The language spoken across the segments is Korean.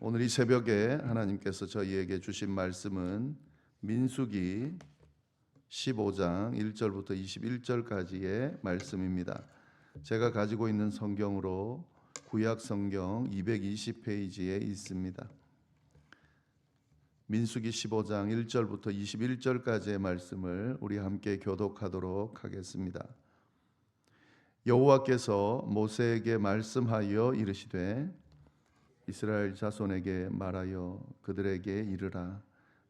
오늘 이 새벽에 하나님께서 저희에게 주신 말씀은 민수기 15장 1절부터 21절까지의 말씀입니다. 제가 가지고 있는 성경으로 구약 성경 220페이지에 있습니다. 민수기 15장 1절부터 21절까지의 말씀을 우리 함께 교독하도록 하겠습니다. 여호와께서 모세에게 말씀하여 이르시되 이스라엘 자손에게 말하여 그들에게 이르라.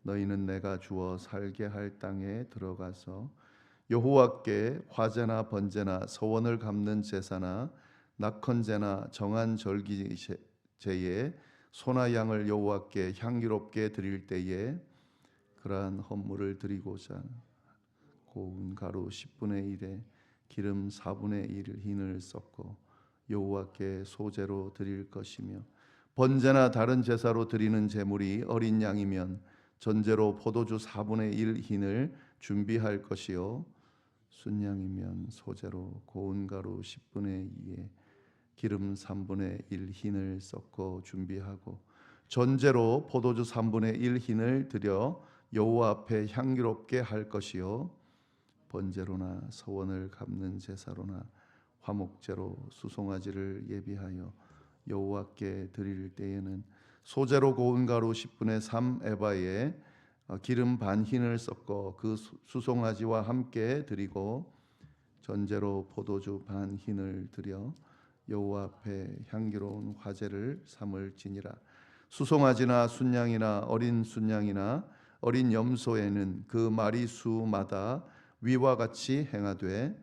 너희는 내가 주어 살게 할 땅에 들어가서 여호와께 화제나 번제나 서원을 갚는 제사나 낙헌제나 정한 절기제에 소나 양을 여호와께 향기롭게 드릴 때에 그러한 헌물을 드리고자 고운 가루 10분의 1에 기름 4분의 1 흰을 섞어 여호와께 소제로 드릴 것이며 번제나 다른 제사로 드리는 제물이 어린 양이면 전제로 포도주 4분의 1 흰을 준비할 것이요 순양이면 소제로 고운 가루 10분의 2에 기름 3분의 1 흰을 섞어 준비하고 전제로 포도주 3분의 1 흰을 드려 여호와 앞에 향기롭게 할 것이요 번제로나 서원을 갚는 제사로나 화목제로 수송아지를 예비하여 여호와께 드릴 때에는 소제로 고운 가루 10분의 3 에바에 기름 반 흰을 섞어 그 수송아지와 함께 드리고 전제로 포도주 반 흰을 드려 여호와 앞에 향기로운 화제를 삼을지니라. 수송아지나 순양이나 어린 순양이나 어린 염소에는 그 마리 수마다 위와 같이 행하되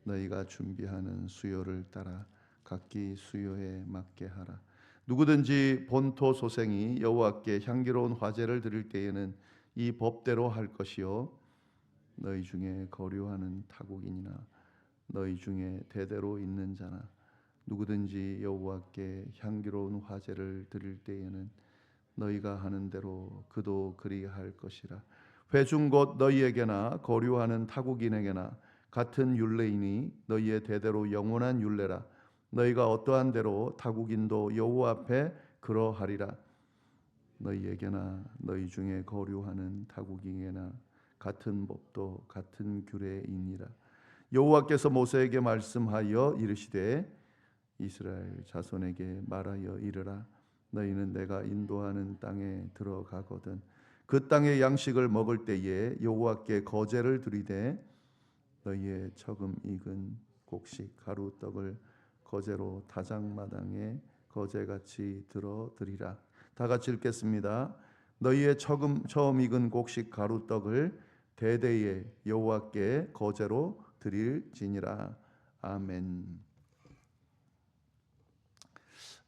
너희가 준비하는 수요를 따라 각기 수요에 맞게 하라. 누구든지 본토 소생이 여호와께 향기로운 화제를 드릴 때에는 이 법대로 할 것이요 너희 중에 거류하는 타국인이나 너희 중에 대대로 있는 자나 누구든지 여호와께 향기로운 화제를 드릴 때에는 너희가 하는 대로 그도 그리할 것이라. 회중 곧 너희에게나 거류하는 타국인에게나 같은 율례이니 너희의 대대로 영원한 율례라. 너희가 어떠한 대로 타국인도 여호와 앞에 그러하리라. 너희에게나 너희 중에 거류하는 타국인에게나 같은 법도 같은 규례이니라. 여호와께서 모세에게 말씀하여 이르시되 이스라엘 자손에게 말하여 이르라. 너희는 내가 인도하는 땅에 들어가거든 그 땅의 양식을 먹을 때에 여호와께 거제를 드리되 너희의 처금 익은 곡식 가루떡을 거제로 타작마당에 거제같이 들어 드리라. 다 같이 읽겠습니다. 너희의 처음 익은 곡식 가루떡을 대대에 여호와께 거제로 드릴지니라. 아멘.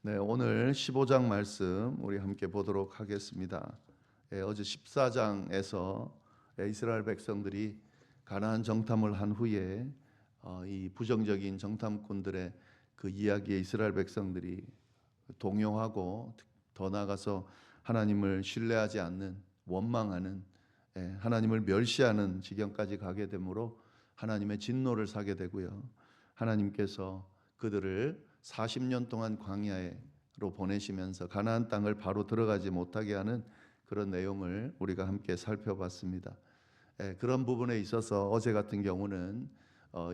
네, 오늘 15장 말씀 우리 함께 보도록 하겠습니다. 어제 14장에서 이스라엘 백성들이 가나안 정탐을 한 후에 이 부정적인 정탐꾼들의 그 이야기에 이스라엘 백성들이 동요하고 더 나아가서 하나님을 신뢰하지 않는 원망하는 하나님을 멸시하는 지경까지 가게 되므로 하나님의 진노를 사게 되고요. 하나님께서 그들을 40년 동안 광야로 보내시면서 가나안 땅을 바로 들어가지 못하게 하는 그런 내용을 우리가 함께 살펴봤습니다. 그런 부분에 있어서 어제 같은 경우는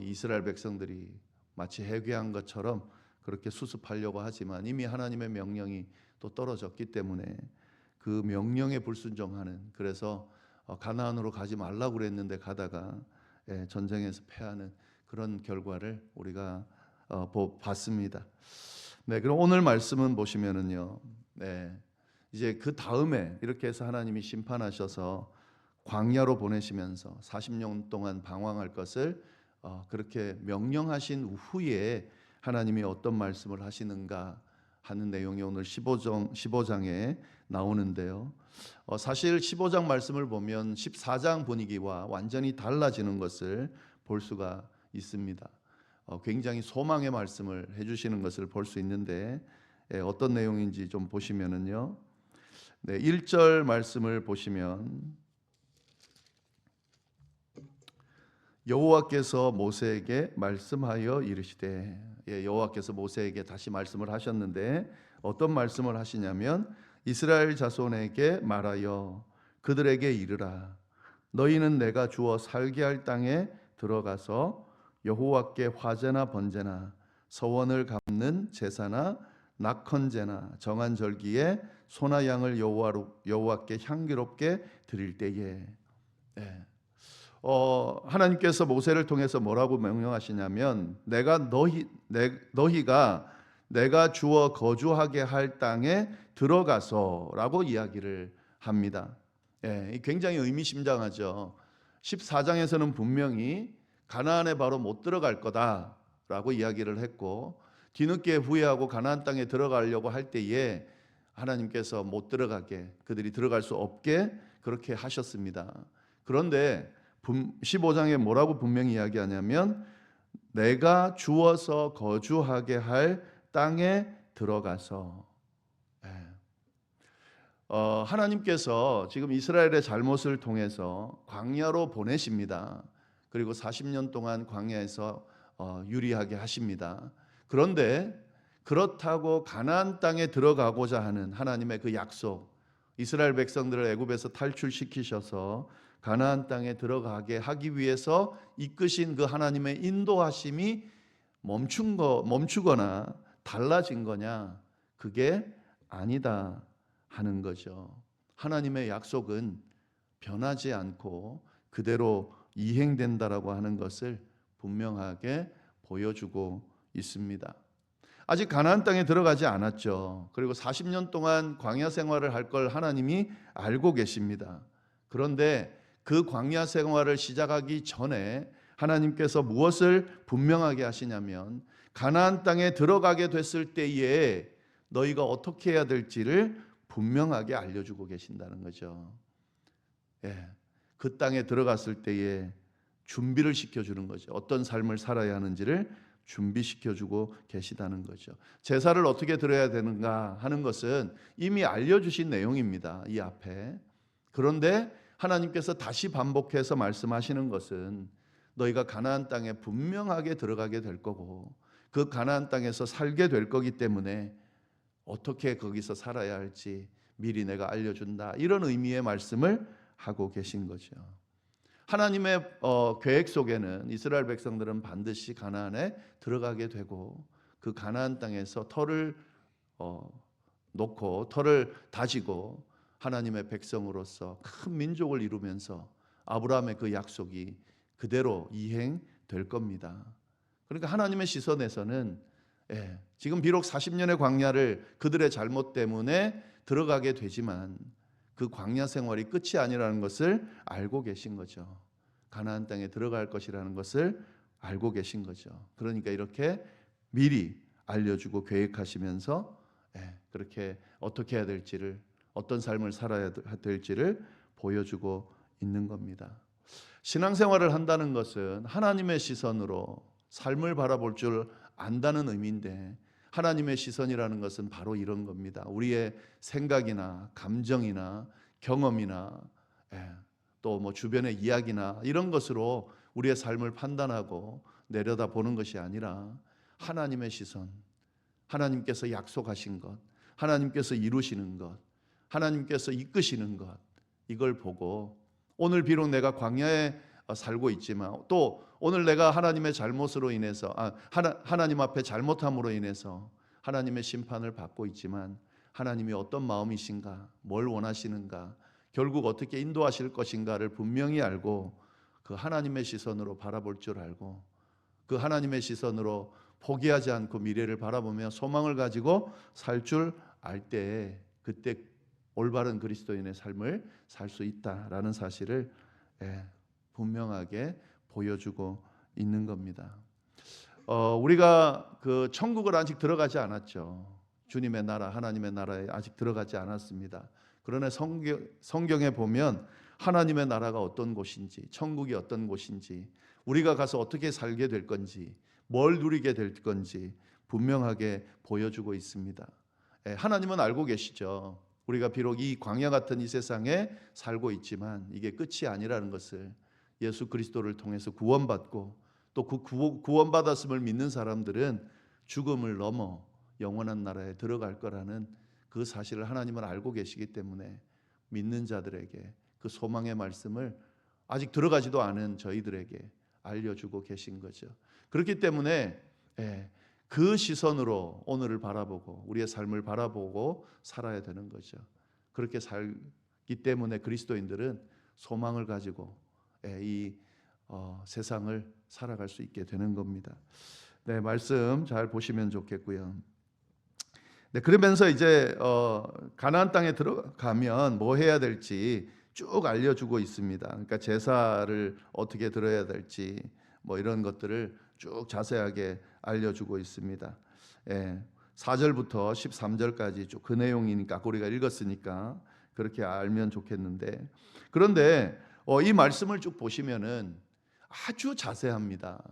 이스라엘 백성들이 마치 회개한 것처럼 그렇게 수습하려고 하지만 이미 하나님의 명령이 또 떨어졌기 때문에 그 명령에 불순종하는, 그래서 가나안으로 가지 말라고 그랬는데 가다가 전쟁에서 패하는 그런 결과를 우리가 봤습니다. 네, 그럼 오늘 말씀은 보시면은요, 이제 그 다음에 이렇게 해서 하나님이 심판하셔서 광야로 보내시면서 40년 동안 방황할 것을 그렇게 명령하신 후에 하나님이 어떤 말씀을 하시는가 하는 내용이 오늘 15장에 나오는데요. 사실 15장 말씀을 보면 14장 분위기와 완전히 달라지는 것을 볼 수가 있습니다. 굉장히 소망의 말씀을 해주시는 것을 볼 수 있는데 어떤 내용인지 좀 보시면은요. 1절 말씀을 보시면 여호와께서 모세에게 말씀하여 이르시되, 여호와께서 모세에게 다시 말씀을 하셨는데 어떤 말씀을 하시냐면 이스라엘 자손에게 말하여 그들에게 이르라. 너희는 내가 주어 살게 할 땅에 들어가서 여호와께 화제나 번제나 서원을 갚는 제사나 낙헌제나 정한 절기에 소나 양을 여호와께 향기롭게 드릴 때에, 예. 하나님께서 모세를 통해서 뭐라고 명령하시냐면 너희가 내가 주어 거주하게 할 땅에 들어가서라고 이야기를 합니다. 예, 굉장히 의미심장하죠. 14장에서는 분명히 가나안에 바로 못 들어갈 거다라고 이야기를 했고, 뒤늦게 후회하고 가나안 땅에 들어가려고 할 때에 하나님께서 못 들어가게, 그들이 들어갈 수 없게 그렇게 하셨습니다. 그런데 15장에 뭐라고 분명히 이야기하냐면 내가 주어서 거주하게 할 땅에 들어가서, 하나님께서 지금 이스라엘의 잘못을 통해서 광야로 보내십니다. 그리고 40년 동안 광야에서 유리하게 하십니다. 그런데 그렇다고 가나안 땅에 들어가고자 하는 하나님의 그 약속, 이스라엘 백성들을 애굽에서 탈출시키셔서 가나안 땅에 들어가게 하기 위해서 이끄신 그 하나님의 인도하심이 멈추거나 달라진 거냐? 그게 아니다 하는 거죠. 하나님의 약속은 변하지 않고 그대로 이행된다라고 하는 것을 분명하게 보여주고 있습니다. 아직 가나안 땅에 들어가지 않았죠. 그리고 40년 동안 광야 생활을 할 걸 하나님이 알고 계십니다. 그런데 그 광야 생활을 시작하기 전에 하나님께서 무엇을 분명하게 하시냐면 가나안 땅에 들어가게 됐을 때에 너희가 어떻게 해야 될지를 분명하게 알려주고 계신다는 거죠. 예, 그 땅에 들어갔을 때에 준비를 시켜주는 거죠. 어떤 삶을 살아야 하는지를 준비시켜주고 계시다는 거죠. 제사를 어떻게 드려야 되는가 하는 것은 이미 알려주신 내용입니다. 이 앞에. 그런데 하나님께서 다시 반복해서 말씀하시는 것은 너희가 가나안 땅에 분명하게 들어가게 될 거고 그 가나안 땅에서 살게 될 거기 때문에 어떻게 거기서 살아야 할지 미리 내가 알려준다. 이런 의미의 말씀을 하고 계신 거죠. 하나님의 계획 속에는 이스라엘 백성들은 반드시 가나안에 들어가게 되고 그 가나안 땅에서 터를 놓고 터를 다지고 하나님의 백성으로서 큰 민족을 이루면서 아브라함의 그 약속이 그대로 이행될 겁니다. 그러니까 하나님의 시선에서는 지금 비록 40년의 광야를 그들의 잘못 때문에 들어가게 되지만 그 광야 생활이 끝이 아니라는 것을 알고 계신 거죠. 가나안 땅에 들어갈 것이라는 것을 알고 계신 거죠. 그러니까 이렇게 미리 알려주고 계획하시면서 그렇게 어떻게 해야 될지를, 어떤 삶을 살아야 될지를 보여주고 있는 겁니다. 신앙생활을 한다는 것은 하나님의 시선으로 삶을 바라볼 줄 안다는 의미인데 하나님의 시선이라는 것은 바로 이런 겁니다. 우리의 생각이나 감정이나 경험이나 또 뭐 주변의 이야기나 이런 것으로 우리의 삶을 판단하고 내려다보는 것이 아니라 하나님의 시선, 하나님께서 약속하신 것, 하나님께서 이루시는 것, 하나님께서 이끄시는 것, 이걸 보고 오늘 비록 내가 광야에 살고 있지만 또 오늘 내가 하나님의 잘못으로 인해서 하나님 앞에 잘못함으로 인해서 하나님의 심판을 받고 있지만 하나님이 어떤 마음이신가, 뭘 원하시는가, 결국 어떻게 인도하실 것인가를 분명히 알고 그 하나님의 시선으로 바라볼 줄 알고 그 하나님의 시선으로 포기하지 않고 미래를 바라보며 소망을 가지고 살 줄 알 때 그때 올바른 그리스도인의 삶을 살 수 있다라는 사실을 분명하게 보여주고 있는 겁니다. 우리가 그 천국을 아직 들어가지 않았죠. 주님의 나라, 하나님의 나라에 아직 들어가지 않았습니다. 그러나 성경에 보면 하나님의 나라가 어떤 곳인지, 천국이 어떤 곳인지, 우리가 가서 어떻게 살게 될 건지, 뭘 누리게 될 건지 분명하게 보여주고 있습니다. 하나님은 알고 계시죠. 우리가 비록 이 광야 같은 이 세상에 살고 있지만 이게 끝이 아니라는 것을, 예수 그리스도를 통해서 구원받고 또 그 구원받았음을 믿는 사람들은 죽음을 넘어 영원한 나라에 들어갈 거라는 그 사실을 하나님은 알고 계시기 때문에 믿는 자들에게 그 소망의 말씀을 아직 들어가지도 않은 저희들에게 알려주고 계신 거죠. 그렇기 때문에 그 시선으로 오늘을 바라보고 우리의 삶을 바라보고 살아야 되는 거죠. 그렇게 살기 때문에 그리스도인들은 소망을 가지고 이 세상을 살아갈 수 있게 되는 겁니다. 네, 말씀 잘 보시면 좋겠고요. 네, 그러면서 이제 가나안 땅에 들어가면 뭐 해야 될지 쭉 알려주고 있습니다. 그러니까 제사를 어떻게 드려야 될지 뭐 이런 것들을 쭉 자세하게 알려주고 있습니다. 4절부터 13절까지 쭉 그 내용이니까 우리가 읽었으니까 그렇게 알면 좋겠는데, 그런데 이 말씀을 쭉 보시면은 아주 자세합니다.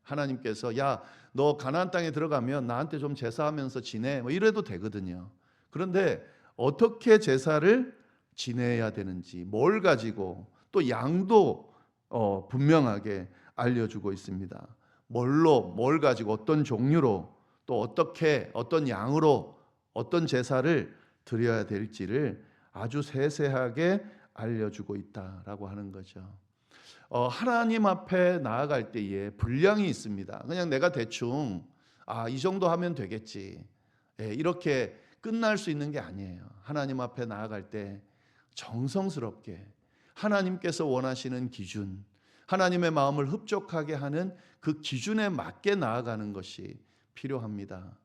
하나님께서 야, 너 가나안 땅에 들어가면 나한테 좀 제사하면서 지내 뭐 이래도 되거든요. 그런데 어떻게 제사를 지내야 되는지, 뭘 가지고, 또 양도 분명하게 알려주고 있습니다. 뭘 가지고, 어떤 종류로, 또 어떻게, 어떤 양으로 어떤 제사를 드려야 될지를 아주 세세하게 알려주고 있다라고 하는 거죠. 하나님 앞에 나아갈 때에 분량이 있습니다. 그냥 내가 대충 이 정도 하면 되겠지, 이렇게 끝날 수 있는 게 아니에요. 하나님 앞에 나아갈 때 정성스럽게 하나님께서 원하시는 기준, 하나님의 마음을 흡족하게 하는 그 기준에 맞게 나아가는 것이 필요합니다.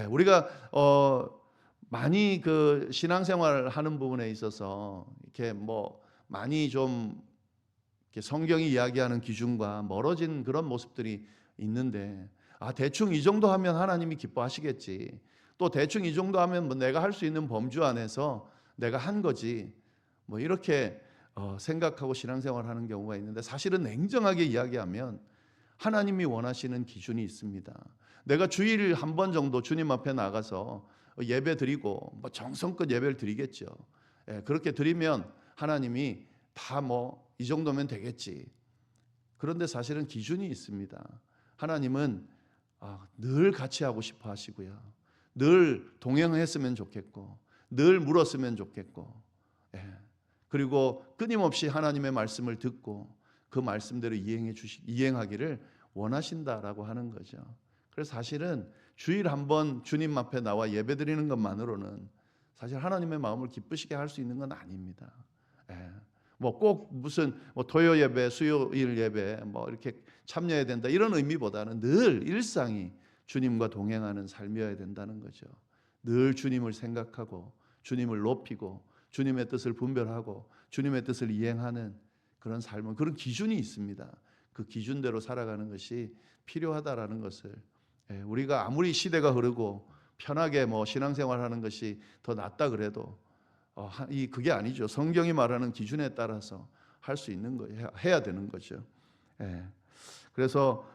우리가 많이 그 신앙생활 하는 부분에 있어서 이렇게 뭐 많이 좀 성경이 이야기하는 기준과 멀어진 그런 모습들이 있는데, 대충 이 정도 하면 하나님이 기뻐하시겠지, 또 대충 이 정도 하면 뭐 내가 할 수 있는 범주 안에서 내가 한 거지, 뭐 이렇게 생각하고 신앙생활 하는 경우가 있는데, 사실은 냉정하게 이야기하면 하나님이 원하시는 기준이 있습니다. 내가 주일 한 번 정도 주님 앞에 나가서 예배 드리고 뭐 정성껏 예배를 드리겠죠. 그렇게 드리면 하나님이 다 뭐 이 정도면 되겠지. 그런데 사실은 기준이 있습니다. 하나님은 늘 같이 하고 싶어 하시고요, 늘 동행했으면 좋겠고, 늘 물었으면 좋겠고, 그리고 끊임없이 하나님의 말씀을 듣고 그 말씀대로 이행하기를 원하신다라고 하는 거죠. 그래서 사실은 주일 한번 주님 앞에 나와 예배드리는 것만으로는 사실 하나님의 마음을 기쁘시게 할 수 있는 건 아닙니다. 뭐 꼭 무슨 토요 예배, 수요일 예배 뭐 이렇게 참여해야 된다 이런 의미보다는 늘 일상이 주님과 동행하는 삶이어야 된다는 거죠. 늘 주님을 생각하고 주님을 높이고 주님의 뜻을 분별하고 주님의 뜻을 이행하는 그런 삶은, 그런 기준이 있습니다. 그 기준대로 살아가는 것이 필요하다라는 것을, 우리가 아무리 시대가 흐르고 편하게 뭐 신앙생활하는 것이 더 낫다 그래도 그게 아니죠. 성경이 말하는 기준에 따라서 할 수 있는 거예요. 해야 되는 거죠. 그래서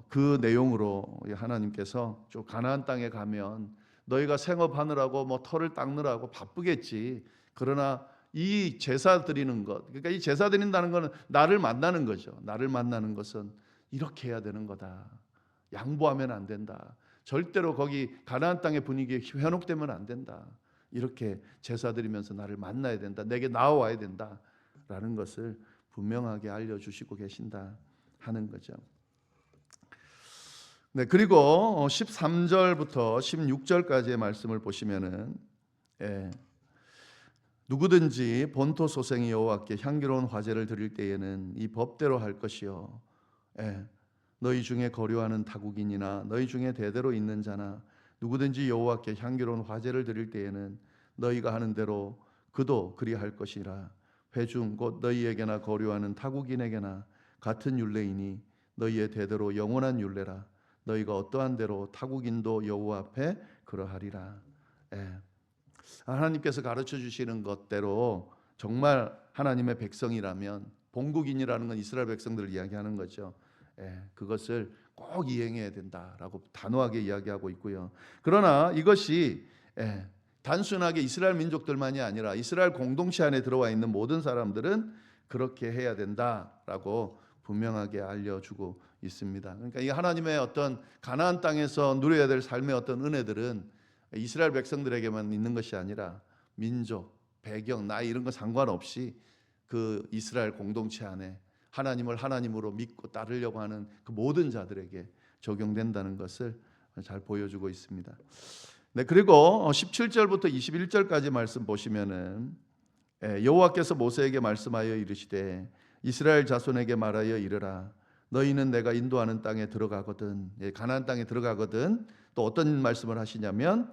그 내용으로 하나님께서 좀 가나안 땅에 가면 너희가 생업하느라고 뭐 터를 닦느라고 바쁘겠지. 그러나 이 제사 드리는 것, 그러니까 이 제사 드린다는 것은 나를 만나는 거죠. 나를 만나는 것은 이렇게 해야 되는 거다. 양보하면 안 된다. 절대로 거기 가나안 땅의 분위기에 현혹되면 안 된다. 이렇게 제사 드리면서 나를 만나야 된다. 내게 나와야 된다라는 것을 분명하게 알려주시고 계신다 하는 거죠. 네, 그리고 13절부터 16절까지의 말씀을 보시면은 누구든지 본토 소생이 여호와께 향기로운 화제를 드릴 때에는 이 법대로 할 것이요, 너희 중에 거류하는 타국인이나 너희 중에 대대로 있는 자나 누구든지 여호와께 향기로운 화제를 드릴 때에는 너희가 하는 대로 그도 그리할 것이라. 회중 곧 너희에게나 거류하는 타국인에게나 같은 율례이니 너희의 대대로 영원한 율례라. 너희가 어떠한 대로 타국인도 여호와 앞에 그러하리라. 하나님께서 가르쳐 주시는 것대로 정말 하나님의 백성이라면, 본국인이라는 건 이스라엘 백성들을 이야기하는 거죠. 그것을 꼭 이행해야 된다라고 단호하게 이야기하고 있고요. 그러나 이것이 단순하게 이스라엘 민족들만이 아니라 이스라엘 공동체 안에 들어와 있는 모든 사람들은 그렇게 해야 된다라고 분명하게 알려주고 있습니다. 그러니까 이 하나님의 어떤 가나안 땅에서 누려야 될 삶의 어떤 은혜들은 이스라엘 백성들에게만 있는 것이 아니라 민족, 배경, 나이 이런 거 상관없이 그 이스라엘 공동체 안에 하나님을 하나님으로 믿고 따르려고 하는 그 모든 자들에게 적용된다는 것을 잘 보여주고 있습니다. 네, 그리고 17절부터 21절까지 말씀 보시면은 여호와께서 모세에게 말씀하여 이르시되 이스라엘 자손에게 말하여 이르라 너희는 내가 인도하는 땅에 들어가거든 가나안 땅에 들어가거든 또 어떤 말씀을 하시냐면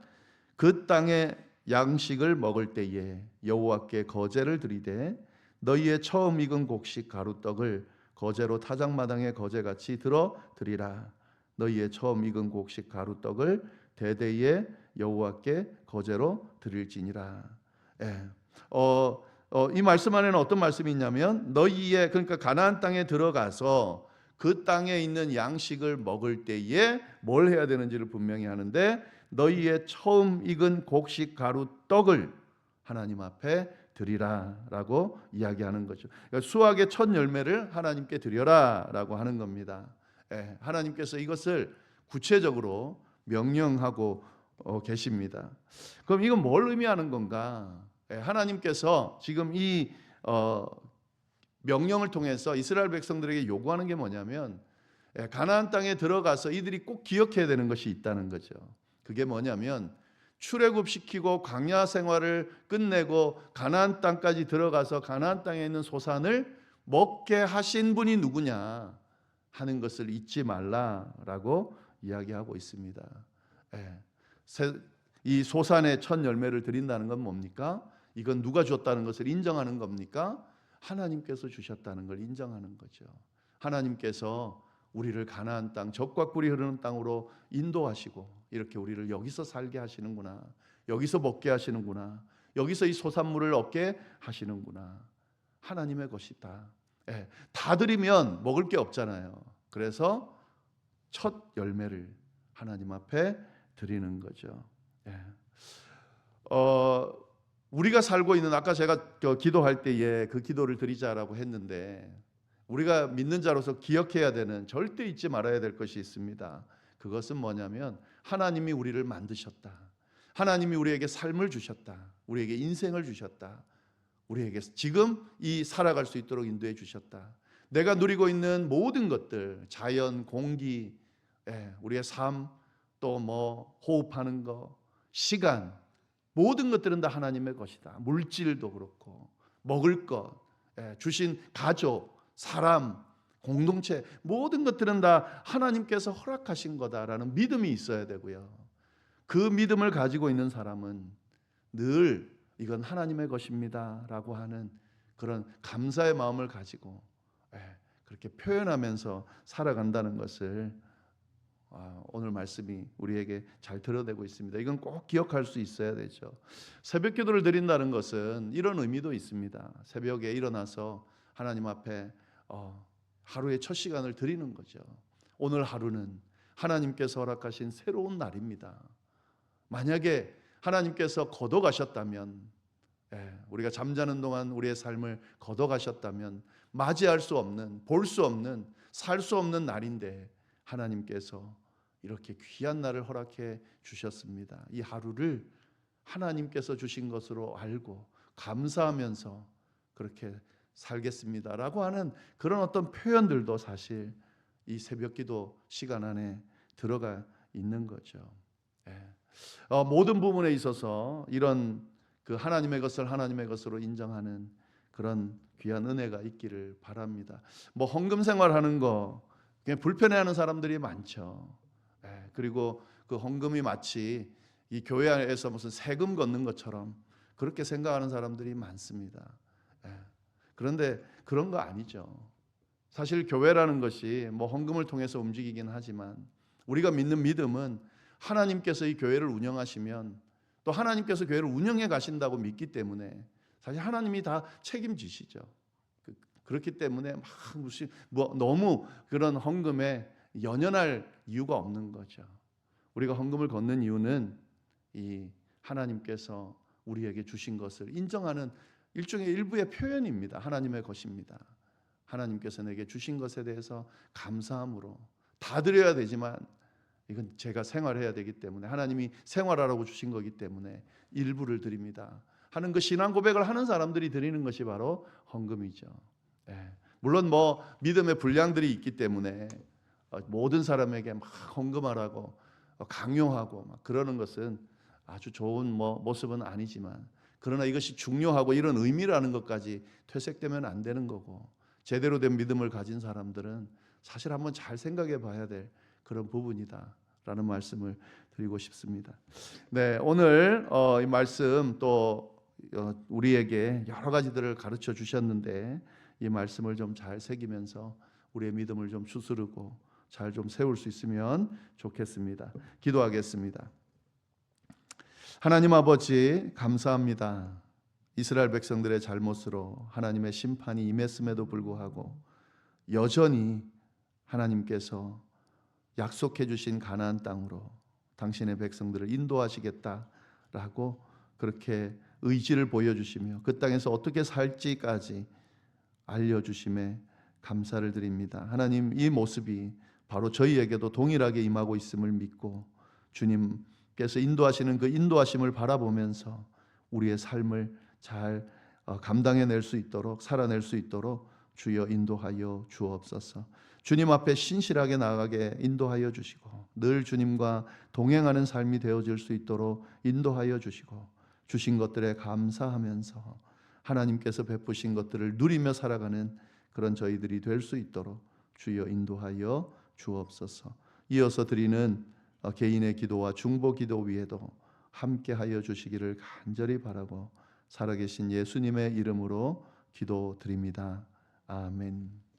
그 땅의 양식을 먹을 때에 여호와께 거제를 드리되 너희의 처음 익은 곡식 가루떡을 거제로 타작마당의 거제같이 들어 드리라 너희의 처음 익은 곡식 가루떡을 대대에 여호와께 거제로 드릴지니라. 이 말씀 안에는 어떤 말씀이 있냐면 너희의 그러니까 가나안 땅에 들어가서 그 땅에 있는 양식을 먹을 때에 뭘 해야 되는지를 분명히 하는데 너희의 처음 익은 곡식 가루 떡을 하나님 앞에 드리라라고 이야기하는 거죠. 그러니까 수확의 첫 열매를 하나님께 드려라라고 하는 겁니다. 하나님께서 이것을 구체적으로 명령하고 계십니다. 그럼 이건 뭘 의미하는 건가? 하나님께서 지금 이 명령을 통해서 이스라엘 백성들에게 요구하는 게 뭐냐면 가나안 땅에 들어가서 이들이 꼭 기억해야 되는 것이 있다는 거죠. 그게 뭐냐면 출애굽시키고 광야 생활을 끝내고 가나안 땅까지 들어가서 가나안 땅에 있는 소산을 먹게 하신 분이 누구냐 하는 것을 잊지 말라라고 이야기하고 있습니다. 이 소산의 첫 열매를 드린다는 건 뭡니까? 이건 누가 줬다는 것을 인정하는 겁니까? 하나님께서 주셨다는 걸 인정하는 거죠. 하나님께서 우리를 가나안 땅, 젖과 꿀이 흐르는 땅으로 인도하시고 이렇게 우리를 여기서 살게 하시는구나. 여기서 먹게 하시는구나. 여기서 이 소산물을 얻게 하시는구나. 하나님의 것이다. 다 드리면 먹을 게 없잖아요. 그래서 첫 열매를 하나님 앞에 드리는 거죠. 우리가 살고 있는 아까 제가 기도할 때에 그 기도를 드리자라고 했는데 우리가 믿는 자로서 기억해야 되는 절대 잊지 말아야 될 것이 있습니다. 그것은 뭐냐면 하나님이 우리를 만드셨다. 하나님이 우리에게 삶을 주셨다. 우리에게 인생을 주셨다. 우리에게 지금 이 살아갈 수 있도록 인도해 주셨다. 내가 누리고 있는 모든 것들, 자연, 공기, 우리의 삶, 또 뭐 호흡하는 거, 시간, 모든 것들은 다 하나님의 것이다. 물질도 그렇고 먹을 것, 주신 가족, 사람, 공동체 모든 것들은 다 하나님께서 허락하신 거다라는 믿음이 있어야 되고요. 그 믿음을 가지고 있는 사람은 늘 이건 하나님의 것입니다라고 하는 그런 감사의 마음을 가지고 그렇게 표현하면서 살아간다는 것을 오늘 말씀이 우리에게 잘 드러내고 있습니다. 이건 꼭 기억할 수 있어야 되죠. 새벽 기도를 드린다는 것은 이런 의미도 있습니다. 새벽에 일어나서 하나님 앞에 하루의 첫 시간을 드리는 거죠. 오늘 하루는 하나님께서 허락하신 새로운 날입니다. 만약에 하나님께서 걷어가셨다면 우리가 잠자는 동안 우리의 삶을 걷어가셨다면 맞이할 수 없는, 볼 수 없는, 살 수 없는 날인데 하나님께서 이렇게 귀한 날을 허락해 주셨습니다. 이 하루를 하나님께서 주신 것으로 알고 감사하면서 그렇게 살겠습니다라고 하는 그런 어떤 표현들도 사실 이 새벽기도 시간 안에 들어가 있는 거죠. 모든 부분에 있어서 이런 그 하나님의 것을 하나님의 것으로 인정하는 그런 귀한 은혜가 있기를 바랍니다. 뭐 헌금 생활하는 거 그냥 불편해하는 사람들이 많죠. 그리고 그 헌금이 마치 이 교회 안에서 무슨 세금 걷는 것처럼 그렇게 생각하는 사람들이 많습니다. 그런데 그런 거 아니죠. 사실 교회라는 것이 뭐 헌금을 통해서 움직이긴 하지만 우리가 믿는 믿음은 하나님께서 이 교회를 운영하시면 또 하나님께서 교회를 운영해 가신다고 믿기 때문에 사실 하나님이 다 책임지시죠. 그렇기 때문에 막 무슨 뭐 너무 그런 헌금에 연연할 이유가 없는 거죠. 우리가 헌금을 걷는 이유는 이 하나님께서 우리에게 주신 것을 인정하는 일종의 일부의 표현입니다. 하나님의 것입니다. 하나님께서 내게 주신 것에 대해서 감사함으로 다 드려야 되지만 이건 제가 생활해야 되기 때문에, 하나님이 생활하라고 주신 거기 때문에 일부를 드립니다 하는 그 신앙 고백을 하는 사람들이 드리는 것이 바로 헌금이죠. 예. 물론 뭐 믿음의 분량들이 있기 때문에 모든 사람에게 막 헌금하라고 강요하고 막 그러는 것은 아주 좋은 모습은 아니지만, 그러나 이것이 중요하고 이런 의미라는 것까지 퇴색되면 안 되는 거고, 제대로 된 믿음을 가진 사람들은 사실 한번 잘 생각해 봐야 될 그런 부분이다라는 말씀을 드리고 싶습니다. 네, 오늘 이 말씀 또 우리에게 여러 가지들을 가르쳐 주셨는데, 이 말씀을 좀 잘 새기면서 우리의 믿음을 좀 추스르고 잘 좀 세울 수 있으면 좋겠습니다. 기도하겠습니다. 하나님 아버지, 감사합니다. 이스라엘 백성들의 잘못으로 하나님의 심판이 임했음에도 불구하고 여전히 하나님께서 약속해 주신 가나안 땅으로 당신의 백성들을 인도하시겠다라고 그렇게 의지를 보여주시며 그 땅에서 어떻게 살지까지 알려주심에 감사를 드립니다. 하나님, 이 모습이 바로 저희에게도 동일하게 임하고 있음을 믿고 주님께서 인도하시는 그 인도하심을 바라보면서 우리의 삶을 잘 감당해낼 수 있도록, 살아낼 수 있도록 주여 인도하여 주옵소서. 주님 앞에 신실하게 나아가게 인도하여 주시고 늘 주님과 동행하는 삶이 되어질 수 있도록 인도하여 주시고, 주신 것들에 감사하면서 하나님께서 베푸신 것들을 누리며 살아가는 그런 저희들이 될 수 있도록 주여 인도하여 주옵소서. 이어서 드리는 개인의 기도와 중보 기도 위에도 함께하여 주시기를 간절히 바라고 살아계신 예수님의 이름으로 기도드립니다. 아멘.